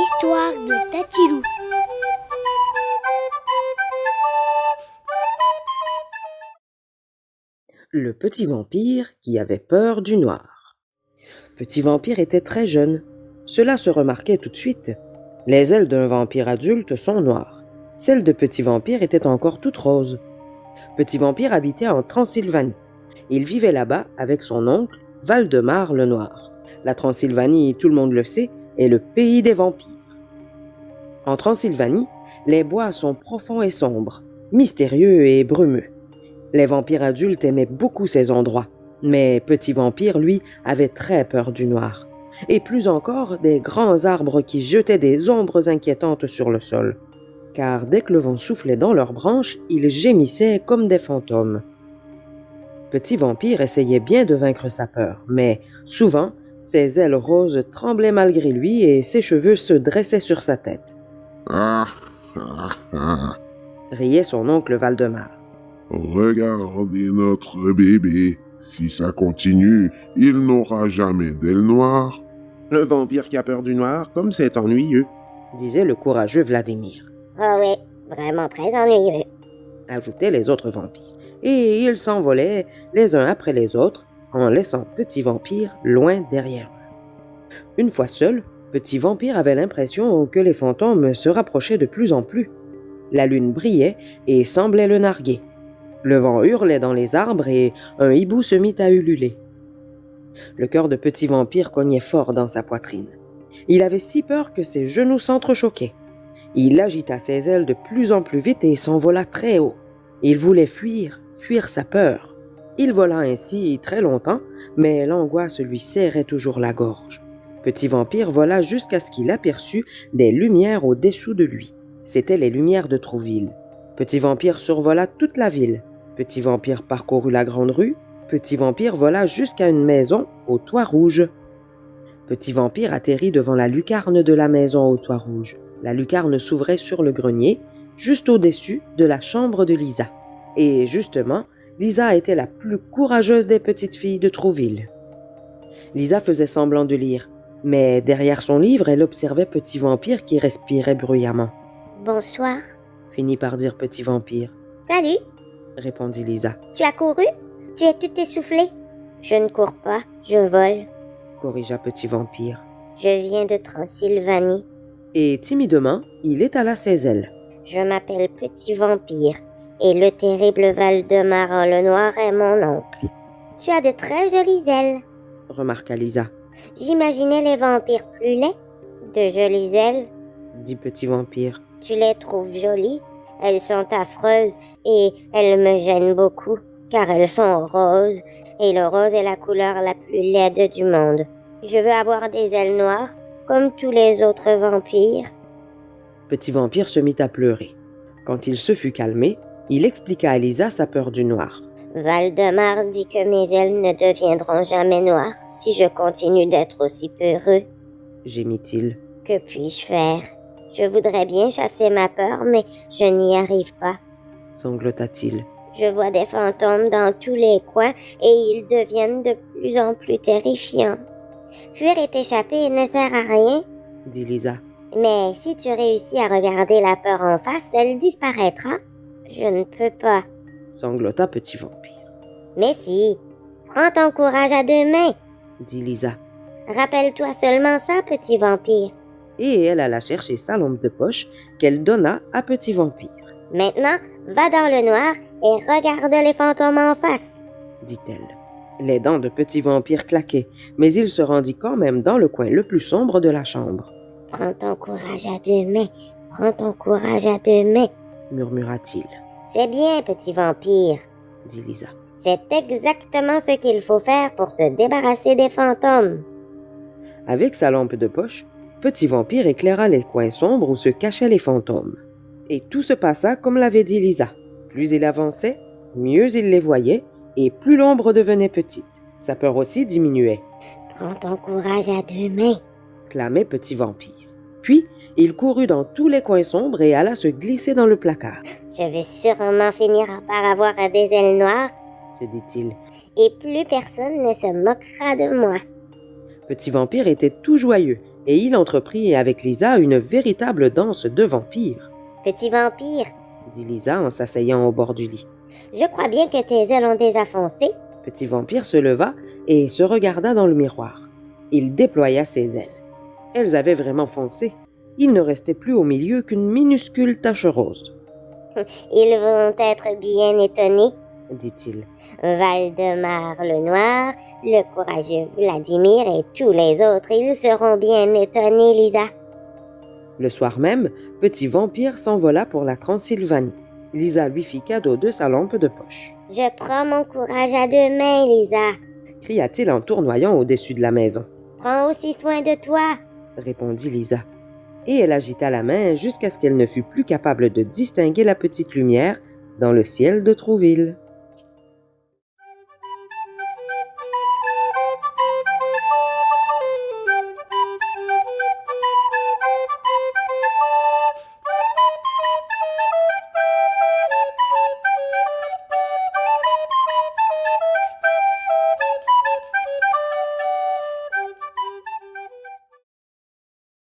L'histoire de Tatilou. Le petit vampire qui avait peur du noir. Petit vampire était très jeune. Cela se remarquait tout de suite. Les ailes d'un vampire adulte sont noires. Celles de petit vampire étaient encore toutes roses. Petit vampire habitait en Transylvanie. Il vivait là-bas avec son oncle, Valdemar le Noir. La Transylvanie, tout le monde le sait, est le pays des vampires. En Transylvanie, les bois sont profonds et sombres, mystérieux et brumeux. Les vampires adultes aimaient beaucoup ces endroits, mais Petit Vampire, lui, avait très peur du noir. Et plus encore, des grands arbres qui jetaient des ombres inquiétantes sur le sol. Car dès que le vent soufflait dans leurs branches, ils gémissaient comme des fantômes. Petit Vampire essayait bien de vaincre sa peur, mais souvent, ses ailes roses tremblaient malgré lui et ses cheveux se dressaient sur sa tête. Riait son oncle Valdemar. Regardez notre bébé. Si ça continue, il n'aura jamais d'ailes noires. Le vampire qui a peur du noir, comme c'est ennuyeux, Disait le courageux Vladimir, Oh oui, vraiment très ennuyeux. ajoutaient les autres vampires. Et ils s'envolaient les uns après les autres, en laissant Petit Vampire loin derrière eux. Une fois seul, Petit Vampire avait l'impression que les fantômes se rapprochaient de plus en plus. La lune brillait et semblait le narguer. Le vent hurlait dans les arbres et un hibou se mit à ululer. Le cœur de Petit Vampire cognait fort dans sa poitrine. Il avait si peur que ses genoux s'entrechoquaient. Il agita ses ailes de plus en plus vite et s'envola très haut. Il voulait fuir sa peur. Il vola ainsi très longtemps, mais l'angoisse lui serrait toujours la gorge. Petit Vampire vola jusqu'à ce qu'il aperçut des lumières au-dessous de lui. C'étaient les lumières de Trouville. Petit Vampire survola toute la ville. Petit Vampire parcourut la grande rue. Petit Vampire vola jusqu'à une maison au toit rouge. Petit Vampire atterrit devant la lucarne de la maison au toit rouge. La lucarne s'ouvrait sur le grenier, juste au-dessus de la chambre de Lisa. Et justement, Lisa était la plus courageuse des petites filles de Trouville. Lisa faisait semblant de lire, mais derrière son livre, elle observait Petit Vampire qui respirait bruyamment. Bonsoir. Finit par dire Petit Vampire, Salut, répondit Lisa, tu as couru? Tu es tout essoufflé? Je ne cours pas, je vole. corrigea Petit Vampire. Je viens de Transylvanie. Et timidement, il étala ses ailes. Je m'appelle Petit Vampire et le terrible Valdemar le Noir est mon oncle. Tu as de très jolies ailes. Remarqua Lisa, J'imaginais les vampires plus laids. De jolies ailes, dit Petit Vampire. tu les trouves jolies? Elles sont affreuses et elles me gênent beaucoup, car elles sont roses, et le rose est la couleur la plus laide du monde. Je veux avoir des ailes noires, comme tous les autres vampires. Petit Vampire se mit à pleurer. Quand il se fut calmé, il expliqua à Lisa sa peur du noir. Valdemar dit que mes ailes ne deviendront jamais noires si je continue d'être aussi peureux. Gémit-il. Que puis-je faire? Je voudrais bien chasser ma peur, mais je n'y arrive pas. Sanglota-t-il. Je vois des fantômes dans tous les coins et ils deviennent de plus en plus terrifiants. Fuir et échapper ne sert à rien, Dit Lisa. mais si tu réussis à regarder la peur en face, elle disparaîtra. Je ne peux pas. Sanglota Petit Vampire. Mais si, prends ton courage à deux mains. Dit Lisa. Rappelle-toi seulement ça, petit vampire. Et elle alla chercher sa lampe de poche qu'elle donna à Petit Vampire, Maintenant, va dans le noir et regarde les fantômes en face. dit-elle. Les dents de Petit Vampire claquaient, mais il se rendit quand même dans le coin le plus sombre de la chambre, Prends ton courage à deux mains. Prends ton courage à deux mains. murmura-t-il. C'est bien, petit vampire. Dit Lisa. C'est exactement ce qu'il faut faire pour se débarrasser des fantômes. Avec sa lampe de poche, Petit Vampire éclaira les coins sombres où se cachaient les fantômes. Et tout se passa comme l'avait dit Lisa. Plus il avançait, mieux il les voyait, et plus l'ombre devenait petite. Sa peur aussi diminuait, Prends ton courage à deux mains. clamait Petit Vampire. Puis, il courut dans tous les coins sombres et alla se glisser dans le placard, Je vais sûrement finir par avoir des ailes noires se dit-il. et plus personne ne se moquera de moi. Petit Vampire était tout joyeux et il entreprit avec Lisa une véritable danse de vampires. « Petit vampire, Dit Lisa en s'asseyant au bord du lit. je crois bien que tes ailes ont déjà foncé. » Petit vampire se leva et se regarda dans le miroir. Il déploya ses ailes. Elles avaient vraiment foncé. Il ne restait plus au milieu qu'une minuscule tache rose, Ils vont être bien étonnés. dit-il. Valdemar le Noir, le courageux Vladimir et tous les autres, ils seront bien étonnés, Lisa. Le soir même, Petit Vampire s'envola pour la Transylvanie. Lisa lui fit cadeau de sa lampe de poche. « Je prends mon courage à deux mains, Lisa. Cria-t-il en tournoyant au-dessus de la maison. Prends aussi soin de toi. » Répondit Lisa. Et elle agita la main jusqu'à ce qu'elle ne fût plus capable de distinguer la petite lumière dans le ciel de Trouville.